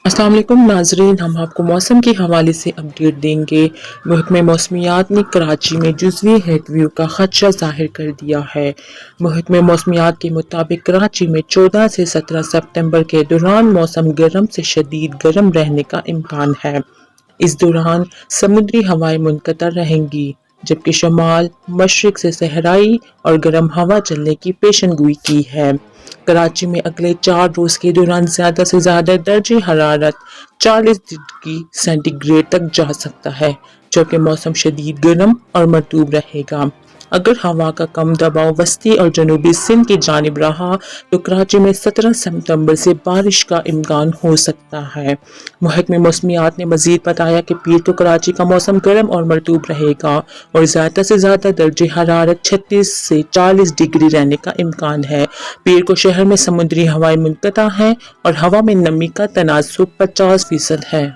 السلام علیکم ناظرین، ہم آپ کو موسم کے حوالے سے اپڈیٹ دیں گے۔ محکمہ موسمیات نے کراچی میں جزوی ہیٹ ویو کا خدشہ ظاہر کر دیا ہے۔ محکمہ موسمیات کے مطابق کراچی میں 14 سے 17 ستمبر کے دوران موسم گرم سے شدید گرم رہنے کا امکان ہے۔ اس دوران سمندری ہوائیں منقطع رہیں گی، جبکہ شمال مشرق سے صحرائی اور گرم ہوا چلنے کی پیشن گوئی کی ہے۔ کراچی میں اگلے 4 روز کے دوران زیادہ سے زیادہ درجہ حرارت 40 ڈگری سینٹی گریڈ تک جا سکتا ہے، جبکہ موسم شدید گرم اور مرطوب رہے گا۔ اگر ہوا کا کم دباؤ وسطی اور جنوبی سندھ کی جانب رہا تو کراچی میں 17 ستمبر سے بارش کا امکان ہو سکتا ہے۔ محکمہ موسمیات نے مزید بتایا کہ پیر کو کراچی کا موسم گرم اور مرطوب رہے گا اور زیادہ سے زیادہ درجہ حرارت 36 سے 40 ڈگری رہنے کا امکان ہے۔ پیر کو شہر میں سمندری ہوائیں منقطع ہیں اور ہوا میں نمی کا تناسب 50% ہے۔